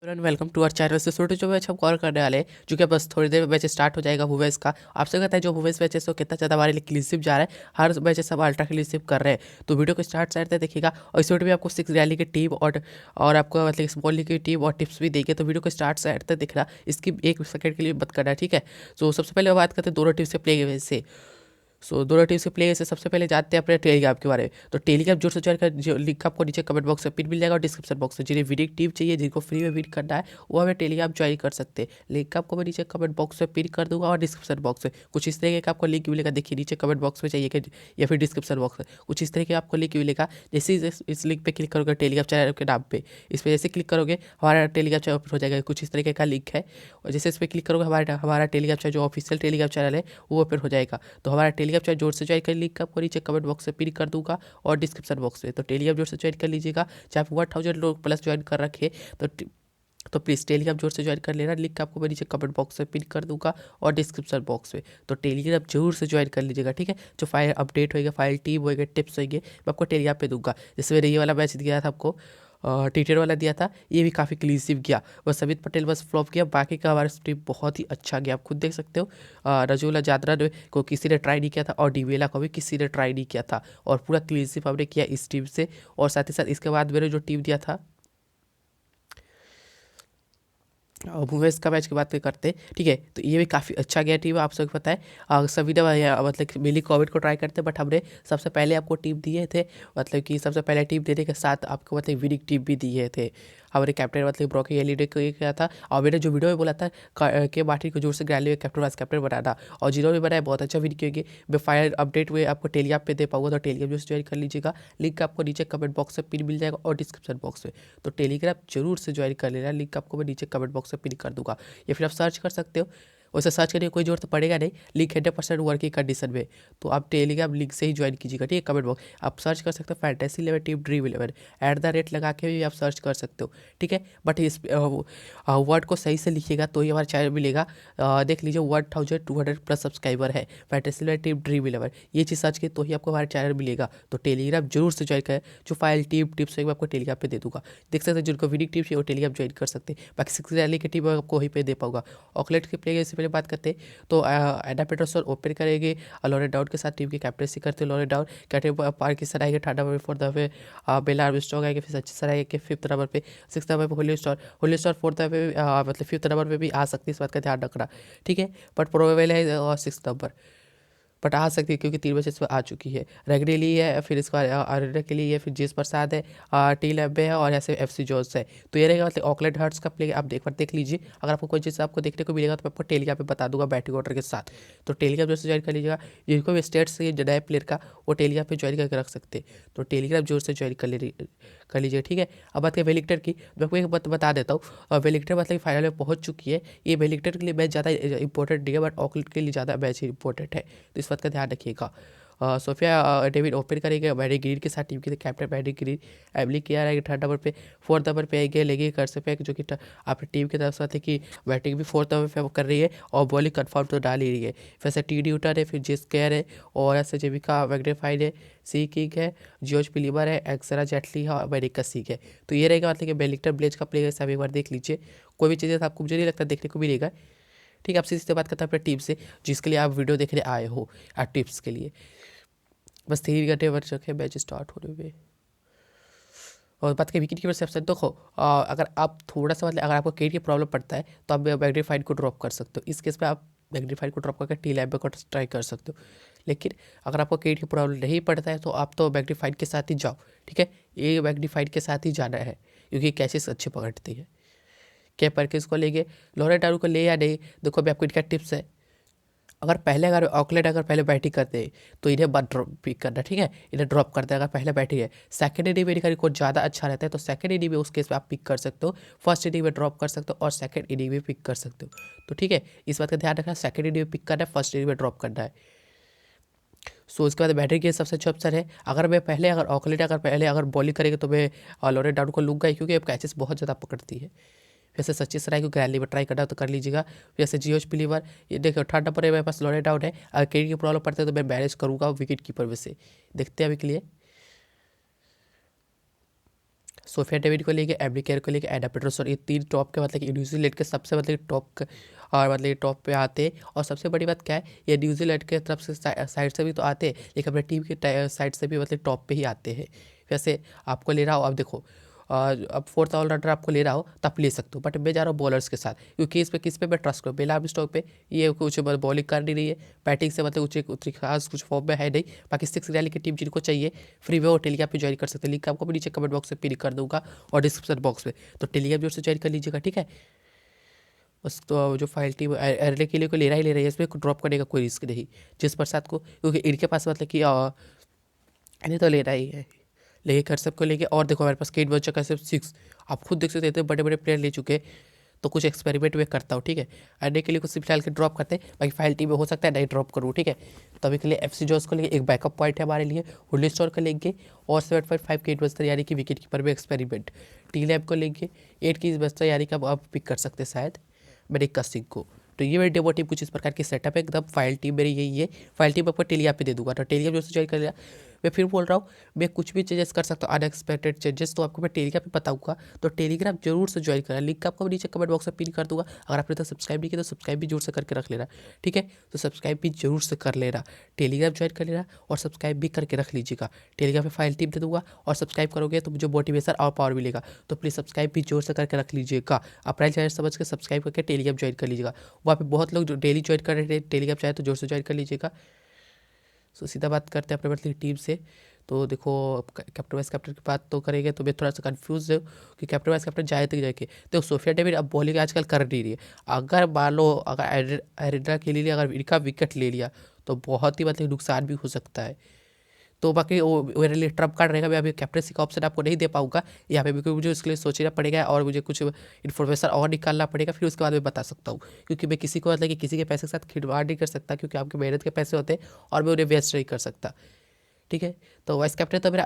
Welcome to our channel. से छोटे जो मैच हम कॉल करने वाले हैं, जो कि बस थोड़ी देर में मैच स्टार्ट हो जाएगा वुमेन्स का। आपसे कहता है जो वुमेन्स मैचेस तो कितना ज़्यादा हमारे लिए क्लीनशिप जा रहा है, हर मैचेस हम अल्ट्रा क्लीनशिप कर रहे हैं। तो वीडियो को स्टार्ट साइड से देखिएगा और इस वीडियो में आपको 6 रैली की टीम और आपको मतलब स्मॉल लीग की टीम और टिप्स भी देंगे। तो वीडियो को स्टार्ट साइड तक दिख रहा, इसकी 1 सेकंड के लिए मत करना, ठीक है। तो सबसे पहले बात करते हैं दोनों टीम से प्ले से। दोनों टीम से प्लेयर से सबसे पहले जानते हैं अपने टेलीग्राम के बारे में। तो टेलीग्राम जोर से ज्वाइन कर, जो लिंक आपको नीचे कमेंट बॉक्स में पिन मिल जाएगा और डिस्क्रिप्शन बॉक्स में। जिन्हें विनिंग टीम चाहिए, जिनको फ्री में विन करना है, वो हमें टेलीग्राम ज्वाइन कर सकते हैं। लिंक आपको मैं नीचे कमेंट बॉक्स में पिन कर दूंगा और डिस्क्रिप्शन बॉक्स में। कुछ इस तरीके का आपको लिंक मिलेगा, देखिए नीचे कमेंट बॉक्स में चाहिए या फिर डिस्क्रिप्शन बॉक्स में। कुछ इस तरीके का आपको लिंक मिलेगा। जैसे ही इस लिंक पे क्लिक करोगे टेलीग्राम चैनल के नाम पे, इस पर जैसे क्लिक करोगे हमारा टेलीग्राम चैनल ओपन हो जाएगा। कुछ इस तरीके का लिंक है और जैसे इस पर क्लिक करोगे हमारा टेलीग्राम चैनल, जो ऑफिशियल टेलीग्राम चैनल है, वो ओपन हो जाएगा। तो हमारा टेलीग्राम चैनल जोर से ज्वाइन कर, लिंक आपको नीचे कमेंट बॉक्स में पिन कर दूंगा और डिस्क्रिप्शन बॉक्स में। तो टेलीग्राम जोर से ज्वाइन कर लीजिएगा। चाहे आप 1000 लोग प्लस ज्वाइन कर रखे तो प्लीज़ टेलीग्राम जोर से ज्वाइन कर लेना। लिंक आपको मैं नीचे कमेंट बॉक्स में पिन कर दूंगा और डिस्क्रिप्शन बॉक्स में। तो टेलीग्राम जरूर से ज्वाइन कर लीजिएगा, ठीक है। जो फाइल अपडेट होएगा, फाइल टीम होएगा, टिप्स होंगे, मैं आपको टेलीग्राम पे दूंगा। जैसे मैंने ये वाला मैच दिया था आपको, टी10 वाला दिया था, ये भी काफ़ी क्लीनशिप गया। बस अमित पटेल बस फ्लॉप किया, बाकी का हमारा टीम बहुत ही अच्छा गया। आप खुद देख सकते हो, रजूला जादरा को किसी ने ट्राई नहीं किया था और डिवेला को भी किसी ने ट्राई नहीं किया था, और पूरा क्लीनशिप हमने किया इस टीम से। और साथ ही साथ इसके बाद मैंने जो टीम दिया था वुमेन्स का मैच की बात करते हैं, ठीक है। तो ये भी काफ़ी अच्छा गया टीम, आप सबको पता है। सभी ने मतलब मिली कोविड को ट्राई करते, बट हमने सबसे पहले आपको टीम दिए थे। मतलब कि सबसे पहले टीम देने के साथ आपको मतलब विनिंग टीम भी दिए थे। हमारे कैप्टन मतलब ब्रॉकी एलईडी को ये किया था। और मैंने जो वीडियो में बोला था के मार्टिन को जोर से grand league captain vice captain बनाना, और जिन्होंने बनाया बहुत अच्छा विन किएंगे। मैं फाइनल अपडेट हुए आपको टेलीग्राम पे दे पाऊंगा, तो टेलीग्राम जो ज्वाइन कर लीजिएगा। लिंक आपको नीचे कमेंट बॉक्स में पिन मिल जाएगा और डिस्क्रिप्शन बॉक्स में। तो टेलीग्राम जरूर से ज्वाइन कर लेना। लिंक आपको मैं नीचे कमेंट बॉक्स में पिन कर दूंगा, या फिर आप सर्च कर सकते हो। वैसे सर्च करने की कोई जरूरत पड़ेगा नहीं, लिंक 100% वर्किंग कंडीशन में। तो आप टेलीग्राम लिंक से ही ज्वाइन कीजिएगा, ठीक है। कमेंट बॉक्स आप सर्च कर सकते हो फैंटेसी 11 टीम ड्रीम 11 @ लगा के भी आप सर्च कर सकते हो, ठीक है। बट इस वर्ड को सही से लिखिएगा तो ही हमारा चैनल मिलेगा। देख लीजिए 1200 प्लस सब्सक्राइबर है फैंटेसी 11 टीम ड्रीम 11, ये चीज़ सर्च की तो ही आपको हमारा चैनल मिलेगा। तो टेलीग्राम जरूर से ज्वाइन करें। जो फाइल टीम टिप्स है मैं आपको टेलीग्राम पे दे दूंगा, देख सकते हैं। जिनको विनिंग टीम चाहिए वो टेलीग्राम ज्वाइन कर सकते हैं। बाकी 6 रैली की टीम आपको वहीं पे दे पाऊंगा। ऑकलैंड के प्लेयर से पहले बात करते हैं, तो एडा पेटरसन ओपन करेंगे, लॉरेन डाउन के साथ टीम की कैप्टनसी करते हैं। लॉरेन डाउन कैप्टन पाकिस्तान आएंगे, थर्ड नंबर पे, फोर्थ नंबर पे बेला आर्मस्ट्रांग आएंगे, फिर सचिन सर आएंगे फिफ्थ नंबर पे, सिक्स नंबर पे होली स्टार फोर्थ नंबर पे मतलब फिफ्थ नंबर पे भी आ सकती है, इस बात का ध्यान रखना, ठीक है। बट प्रोबेबल है 6 नंबर, बट आ सकती है क्योंकि 3 मैचेस पर आ चुकी है। रेगडेली है, फिर इसके बाद अरेना के लिए, फिर जेस प्रसाद है, टी लैम्बे है और ऐसे एफसी जोस है। तो ये रहेगा मतलब ऑकलैंड हर्ट्स का प्ले। आप एक बार देख लीजिए, अगर आपको कोई चीज़ आपको देखने को मिलेगा तो मैं आपको टेलीग्राम पे बता दूंगा बैटिंग ऑर्डर के साथ। तो टेलीग्राम जो ज्वाइन कर लीजिएगा। जिनको भी स्टेट्स से नए प्लेयर का, वो टेलीग्राम पे ज्वाइन करके रख सकते हैं। तो टेलीग्राम जोर से ज्वाइन कर लीजिए, ठीक है। अब बात करें वेलिंगटन की, मैं आपको एक बात बता देता हूँ। वेलिंगटन मतलब फाइनल में पहुंच चुकी है। ये वेलिंगटन के लिए मैच ज़्यादा इंपॉर्टेंट नहीं है, बट ऑकलैंड के लिए ज़्यादा मैच इंपॉर्टेंट है, तो इस बात का ध्यान रखिएगा। सोफिया डेविड ओपन करेंगे मैडी ग्रीन के साथ, टीम के कैप्टन मैडी ग्रीन। एमली किया रहेगी थर्ड नंबर पे, फोर्थ नंबर पे आएंगे लेगी कर सकते हैं, जो कि अपनी टीम की तरफ से थे कि बैटिंग भी फोर्थ नंबर पे कर रही है और बॉलिंग कंफर्म तो डाल ही रही है। वैसे टी ड्यूटर है, फिर जिस केयर है, और ऐसे जेविका मैग्नीफाइड है, सी किंग है, जियोज पिलीमर है, एक्सरा जेटली है और अमेरिका सीख है। तो ये रहेगा मतलब कि वेलिंगटन ब्लेज का प्लेयर है। एक बार देख लीजिए, कोई भी चीज़ें आपको मुझे नहीं लगता देखने को मिलेगा, ठीक है। आपसे सीधे बात करते हैं अपने टीम से, जिसके लिए आप वीडियो देखने आए हो टिप्स के लिए। बस 3 घंटे बच चुके मैच स्टार्ट होने में। और बात करें विकेट कीपर से ऑप्शन, देखो अगर आप थोड़ा सा मतलब अगर आपको केट की प्रॉब्लम पड़ता है तो आप मैग्नीफाइड को ड्रॉप कर सकते हो। इस केस में आप मैग्नीफाइड को ड्रॉप करके टी लैम्बे को ट्राई कर सकते हो। लेकिन अगर आपको केट की प्रॉब्लम नहीं पड़ता है तो आप तो मैग्नीफाइड के साथ ही जाओ, ठीक है। ये मैग्नीफाइड के साथ ही जाना है क्योंकि कैचेस अच्छे पकड़ती है। क्या परकिंस को लेंगे, लॉरेन डारू को ले या नहीं, देखो अभी आपको इनका टिप्स है। अगर ऑकलैंड अगर पहले बैटिंग करते हैं तो इन्हें मत ड्रॉप पिक करना, ठीक है। इन्हें ड्रॉप करते हैं अगर पहले बैटिंग है। सेकंड इनिंग में इनका रिकॉर्ड ज़्यादा अच्छा रहता है, तो सेकंड इनिंग में उस केस में आप पिक कर सकते हो। फर्स्ट इनिंग में ड्रॉप कर सकते हो और सेकंड इनिंग में पिक कर सकते हो। तो ठीक है, इस बात का ध्यान रखना, सेकंड इनिंग में पिक करना है, फर्स्ट इनिंग में ड्रॉप करना है। उसके बाद बैटिंग के सबसे अच्छा ऑप्शन है। अगर ऑकलैंड अगर बॉलिंग करेंगे तो मैं लॉरेन डारू को लूँगा ही, क्योंकि अब कैचेस बहुत ज़्यादा पकड़ती है। वैसे सचिन सराय को ग्रैंड लीग में ट्राई करना तो कर लीजिएगा। वैसे जियोज पिलीवर, ये देखो थर्ड नंबर है मेरे पास लॉरेन डाउन है। अगर कैरियर की प्रॉब्लम पड़ता है तो मैं मैनेज करूँगा विकेट कीपर में से। देखते हैं अभी के लिए सोफिया डेविड को लेके, एबी केयर को लेके, एडा पेट्रोस, और ये 3 टॉप के मतलब कि न्यूजीलैंड के सबसे मतलब टॉप और मतलब टॉप पे आते हैं। और सबसे बड़ी बात क्या है, ये न्यूजीलैंड के तरफ से साइड से भी तो आते हैं, लेकिन अपने टीम के साइड से भी मतलब टॉप पे ही आते हैं। वैसे आपको ले रहा हो, अब देखो अब 4th ऑलराउंडर आपको ले रहा हो तब ले सकते हो, बट मैं जा रहा हूँ बॉलर्स के साथ, क्योंकि इस पे किस पे मैं ट्रस्ट करूँ। बेला स्टॉक पे ये कुछ बॉलिंग कर नहीं रही है, बैटिंग से मतलब उतनी खास कुछ फॉर्म में है नहीं। बाकी 6 रैली की टीम जिनको चाहिए फ्री वे वो टेलीग्राम पे ज्वाइन कर सकते हैं। लिंक आपको भी नीचे कमेंट बॉक्स में पिन कर दूंगा और डिस्क्रिप्शन बॉक्स में, तो टेलीग्राम जोर से ज्वाइन कर लीजिएगा, ठीक है। बस तो जो फाइल टीम अरले के लिए को ले रहा है, इसमें ड्रॉप करने का कोई रिस्क नहीं जिस प्रसाद को, क्योंकि इनके पास मतलब कि इन्हें तो लेना ही है, लेके कर सबको लेके। और देखो हमारे पास केट बच चुका है सिर्फ 6, आप खुद देख सकते हैं बड़े बड़े प्लेयर ले चुके हैं। तो कुछ एक्सपेरिमेंट में करता हूँ, ठीक है। अरले के लिए कुछ फिलहाल के ड्रॉप करते हैं, बाकी फाइल टीम में हो सकता है नहीं ड्रॉप करूँ, ठीक है। तो अभी के लिए FC जोस को लेके एक बैकअप पॉइंट है हमारे लिए, हुडली स्टोर को लेंगे, और 7.5 केट बस्तर यानी कि विकेट कीपर में एक्सपेरिमेंट। टी लैब को लेंगे 8 की बस्तर यानी कि अब आप पिक कर सकते हैं शायद मेडिका सिंह को। तो ये मेरी डेमो टीम कुछ इस प्रकार की सेटअप है एकदम। फाइल टीम मेरी यही है, फाइल टीम आपको टेलीग्राम पे दे दूंगा, तो टेलीग्राम जो से ज्वाइन कर लिया। मैं फिर बोल रहा हूँ, मैं कुछ भी चेंजेस कर सकता हूँ, अनएक्सपेक्टेड चेंजेस, तो आपको मैं टेलीग्राम पे बताऊंगा। तो टेलीग्राम जरूर से ज्वाइन करना, लिंक आपको नीचे कमेंट बॉक्स में पिन कर दूंगा। अगर आपने तो सब्सक्राइब नहीं किया तो सब्सक्राइब भी जरूर से करके रख लेना, ठीक है। तो सब्सक्राइब भी जरूर से कर लेना, टेलीग्राम ज्वाइन कर लेना और सब्सक्राइब भी करके रख लीजिएगा। टेलीग्राम पे फाइल टीम दे दूंगा, और सब्सक्राइब करोगे तो मुझे मोटिवेशन और पावर मिलेगा। तो प्लीज़ सब्सक्राइब भी जोर से करके रख लीजिएगा। अपना चैनल समझ के सब्सक्राइब करके टेलीग्राम ज्वाइन कर लीजिएगा। वहाँ पे बहुत लोग जो डेली ज्वाइन कर रहे हैं टेलीग्राम, चाहे तो जोर से ज्वाइन कर लीजिएगा। सो सीधा बात करते हैं अपने मतलब टीम से। तो देखो कैप्टन वाइस कैप्टन की बात तो करेंगे, तो मैं थोड़ा सा कंफ्यूज हूँ कि कैप्टन वाइस कैप्टन जाए तक जाके। देखो सोफिया डेविड अब बॉलिंग आजकल कर नहीं रही है। अगर मान लो अगर एरिना के लिए अगर इनका विकेट ले लिया तो बहुत ही मतलब नुकसान भी हो सकता है। तो बाकी वो मेरे लिए ट्रम्प कार्ड रहेगा, मैं अभी कैप्टनसी का ऑप्शन आपको नहीं दे पाऊंगा यहाँ पे, क्योंकि मुझे उसके लिए सोचना पड़ेगा और मुझे कुछ इन्फॉर्मेशन और निकालना पड़ेगा, फिर उसके बाद मैं बता सकता हूँ। क्योंकि मैं किसी को मतलब कि किसी के पैसे के साथ खिलवाड़ नहीं कर सकता, क्योंकि आपकी मेहनत के पैसे होते हैं और मैं उन्हें वेस्ट नहीं कर सकता, ठीक है। तो वाइस कैप्टन तो मेरा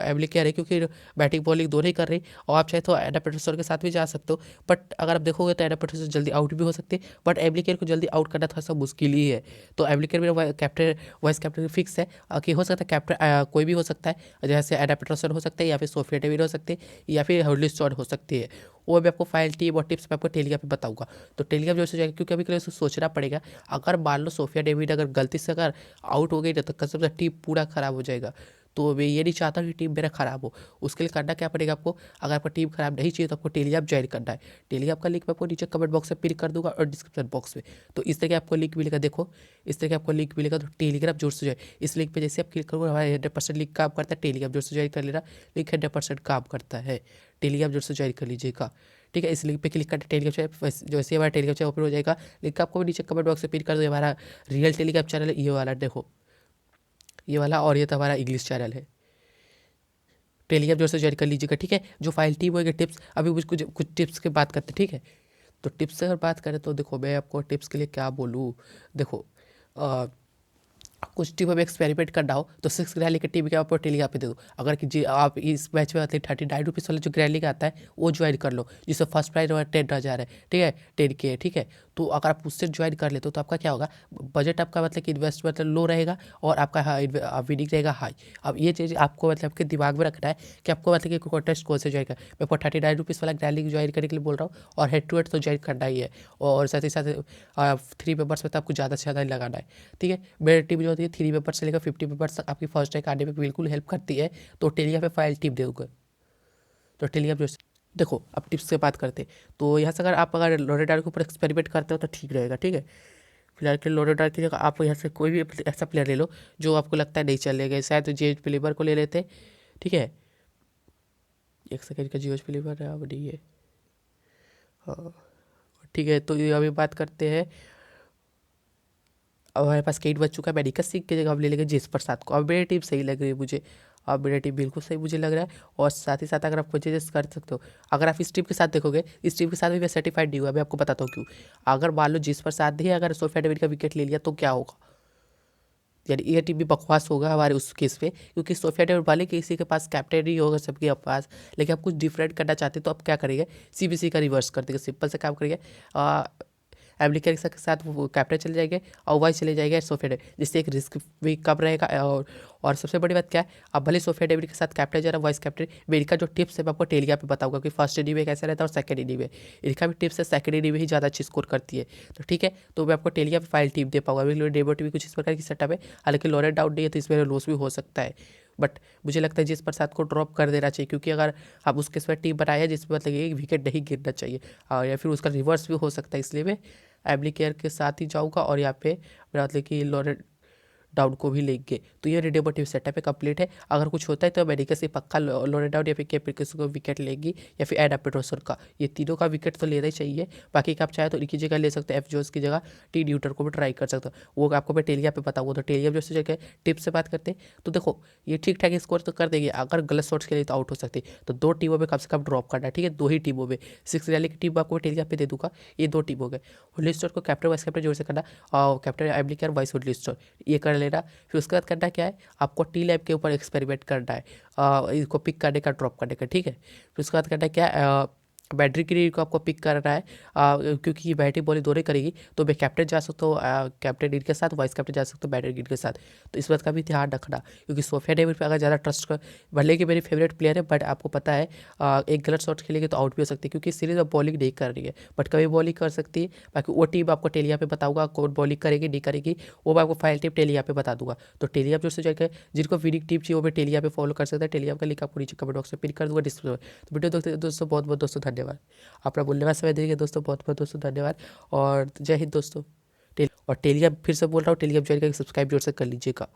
एमिली केयर है, क्योंकि बैटिंग बॉलिंग दोनों ही कर रही। और आप चाहे तो एडा पेटरसन के साथ भी जा सकते हो, बट अगर आप देखोगे तो एडा पेटरसन जल्दी आउट भी हो सकते हैं, बट एमिली केयर को जल्दी आउट करना थोड़ा सा मुश्किल ही है। तो एमिली केयर मेरा कैप्टन वाइस कैप्टन फिक्स है कि हो सकता है कैप्टन कोई भी हो सकता है, जैसे एडा पेटरसन हो सकते हैं, या फिर सोफिया डेविड हो सकते हैं, या फिर हुडली स्टोर हो सकती है। वो मैं आपको फाइल टीम और टिप्स मैं आपको टेलीग्राम पे बताऊंगा। तो टेलीग्राम जो जाएगा, क्योंकि अभी के लिए सोचना पड़ेगा। अगर मान लो सोफिया डेविड अगर गलती से अगर आउट हो गई ना, तो कसम से टीम पूरा खराब हो जाएगा। तो मैं ये नहीं चाहता कि टीम मेरा खराब हो। उसके लिए करना क्या पड़ेगा आपको, अगर आपको टीम खराब नहीं चाहिए तो आपको टेलीग्राम ज्वाइन करना है। टेलीग्राम का लिंक मैं आपको नीचे कमेंट बॉक्स में पिन कर दूंगा और डिस्क्रिप्शन बॉक्स में। तो इस तरह के आपको लिंक मिलेगा, देखो इस तरह के आपको लिंक मिलेगा। तो टेलीग्राम जोर से ज्वाइन, इस लिंक पे जैसे आप क्लिक करोगे हमारा 100% लिंक काम करता है। टेलीग्राम जोर से ज्वाइन कर लेना, लिंक 100% काम करता है। टेलीग्राम जोर से ज्वाइन कर लीजिएगा, ठीक है। इस लिंक पे क्लिक करके टेलीग्राम जो ऐसे हमारा टेलीग्राम चैनल ओपन हो जाएगा। लिंक आपको नीचे कमेंट बॉक्स में पिन कर दो। हमारा रियल टेलीग्राम चैनल है ये वाला, देखो ये वाला, और ये तो हमारा इंग्लिश चैनल है। टेलीग्राम जोर से ज्वाइन कर लीजिएगा, ठीक है। जो फाइल टीम होगी टिप्स, अभी कुछ टिप्स की बात करते हैं, ठीक है। तो टिप्स से अगर बात करें तो देखो मैं आपको टिप्स के लिए क्या बोलूँ। देखो कुछ टीम में एक्सपेरिमेंट करना हो तो 6 ग्रैंड लीग की टीम के आपको टेलीग्राम पे दे दो। अगर कि जी आप इस मैच में मतलब 39 रुपीज़ वाला जो ग्रैंड लीग आता है वो ज्वाइन कर लो, जिससे फर्स्ट प्राइज 10,000 है, ठीक है, 10K, ठीक है। तो अगर आप उससे ज्वाइन कर लेते हो तो आपका क्या होगा, बजट आपका मतलब कि इन्वेस्टमेंट लो रहेगा और आपका विनिंग रहेगा हाई। अब ये चीज़ आपको मतलब के दिमाग में रखना है कि आपको मतलब कि कॉन्टेस्ट कौन से ज्वाइन कर। मैं आपको 39 रुपीज़ वाला ग्रैंड लीग ज्वाइन करने के लिए बोल रहा हूँ, और हेड टू हेड तो ज्वाइन करना ही है। और साथ ही साथ 3 मेंबर्स में तो आपको ज़्यादा से ज़्यादा लगाना है, ठीक है। मेरी टीम जो होती है 3 मेंबर्स से लेकर 50 मेंबर्स तक आपकी फर्स्ट रैंक आने में बिल्कुल हेल्प करती है। तो टेलीग्राम पे फाइल टीम देगा, तो टेलीग्राम जो देखो अब टिप्स से बात करते हैं। तो यहाँ से अगर लोडेडार के ऊपर एक्सपेरिमेंट करते हो तो ठीक रहेगा, ठीक है। फिलहाल के लोडेडार की जगह आप यहाँ से कोई भी ऐसा प्लेयर ले लो जो आपको लगता है नहीं चलेगा। शायद जेज प्लेबर को ले लेते, ठीक है। एक सेकेंड का जीओज प्लेबर है, अब नहीं है, हाँ ठीक है। तो ये अभी बात करते हैं, अब हमारे पास केट बच चुका है। मेडिका सिंह की जगह हम ले लेंगे जिस प्रसाद को। अब मेरी टीम सही लग रही है मुझे, अब मेरी टीम बिल्कुल सही मुझे लग रहा है। और साथ ही साथ अगर आप परचेजेस कर सकते हो, अगर आप इस टीम के साथ देखोगे, इस टीम के साथ भी मैं सर्टिफाइड नहीं हुआ, मैं आपको बताता हूँ क्यों। अगर मान लो जिस प्रसाद ने अगर सोफिया डेविड का विकेट ले लिया तो क्या होगा, यानी ये टीम भी बकवास होगा हमारे उस केस पे, क्योंकि सोफिया डेविड वाले किसी के पास कैप्टन ही होगा सबके पास। लेकिन आप कुछ डिफरेंट करना चाहते तो आप क्या करेंगे, CBC का रिवर्स कर देंगे, सिंपल से काम करेंगे। एम्बली के साथ वो कैप्टन चले जाएंगे और वाइस चले जाएगा सोफिया डेविड, जिससे एक रिस्क भी कम रहेगा। और सबसे बड़ी बात क्या है, अब भले सोफिया डेविड के साथ कैप्टन जा रहा है वाइस कैप्टन, इनका जो टिप्स है मैं आपको टेलिया पे बताऊंगा कि फर्स्ट इनिंग में कैसा रहता है और सेकंड इनिंग में। इनका भी टिप्स है सेकंड इनिंग में ही ज़्यादा अच्छी स्कोर करती है। तो ठीक है, तो मैं आपको टेलिया पे फाइल टिप दे पाऊंगा। अभी डेबो टीवी कुछ इस प्रकार की सेटअप है, हालांकि लॉरेट डाउट नहीं है तो इसमें लॉस भी हो सकता है। बट मुझे लगता है जिस प्रसाद को ड्रॉप कर देना चाहिए, क्योंकि अगर आप उसके साथ टीम बनाए हैं जिसमें मतलब एक विकेट नहीं गिरना चाहिए, या फिर उसका रिवर्स भी हो सकता है, इसलिए मैं एबली केयर के साथ ही जाऊँगा। और यहाँ पे मेरा मतलब कि लॉरेट डाउन को भी लेंगे। तो ये रिडेबोटिव सेटअप है, कंप्लीट है। अगर कुछ होता है तो अमेरिका से पक्का लोरेट डाउन या फिर केपिकस को विकेट लेगी, या फिर एडा पेट्रोसर का, ये तीनों का विकेट तो लेना ही चाहिए। बाकी का आप चाहे तो इनकी जगह ले सकते हैं, एफ जोस की जगह टी ड्यूटर को भी ट्राई कर सकते हो। वो आपको मैं टेलिया पे बताऊँगा। तो टेलिया जैसे जगह टिप्स से बात करते हैं तो देखो ये ठीक ठाक स्कोर तो कर देंगे, अगर गलत शॉट्स के लिए तो आउट हो सकती है। तो 2 टीमों में कम से कम ड्रॉप करना है, ठीक है, 2 ही टीमों में। 6 रैली की टीम आपको टेलिया पे दे दूंगा, ये 2 टीम हो गए। लिस्ट को कैप्टन वाइस कैप्टन जोर से करना, और captain ably care vice list ये कर लेना। फिर उसके बाद करना क्या है, आपको टी लैब के ऊपर एक्सपेरिमेंट करना है, इसको पिक करने का, ड्रॉप करने का, ठीक है। फिर उसके बाद करना क्या है, बैटरी के लिए को आपको पिक करना है, क्योंकि ये बैटिंग बॉलिंग दोनों करेगी। तो मैं कैप्टन जा सकता हूँ कैप्टन इनके साथ, वाइस कैप्टन जा सकता हूँ बैटर इनके साथ। तो इस बात का भी ध्यान रखना, क्योंकि सोफिया डेविड पे अगर ज़्यादा ट्रस्ट कर, भले कि मेरी फेवरेट प्लेयर है, बट आपको पता है एक गलत शॉट खेलेगी तो आउट भी हो सकती है, क्योंकि सीरीज में बॉलिंग नहीं कर रही है, बट कभी बॉलिंग कर सकती है। बाकी वो टीम आपको टेलिया पे बताऊंगा कौन बॉलिंग करेगी नहीं करेगी, वो मैं आपको फाइल टीम टेलिया पे बता दूंगा। तो टेलिया जो से जाकर जिनको विनिंग टीम चाहिए वो भी टेलिया पे फॉलो कर सकते हैं। टेलिया का लिंक आपको नीचे कमेंट बॉक्स में पिन कर दूंगा, डिस्क्रिप्शन में। तो वीडियो दोस्तों बहुत बहुत दोस्तों धन्यवाद, अपना मूल्यवान समय देंगे दोस्तों, बहुत बहुत दोस्तों धन्यवाद, और जय हिंद दोस्तों। और टेलिया फिर से बोल रहा हूँ, टेलिया ज्वाइन करके सब्सक्राइब जोर से कर लीजिएगा।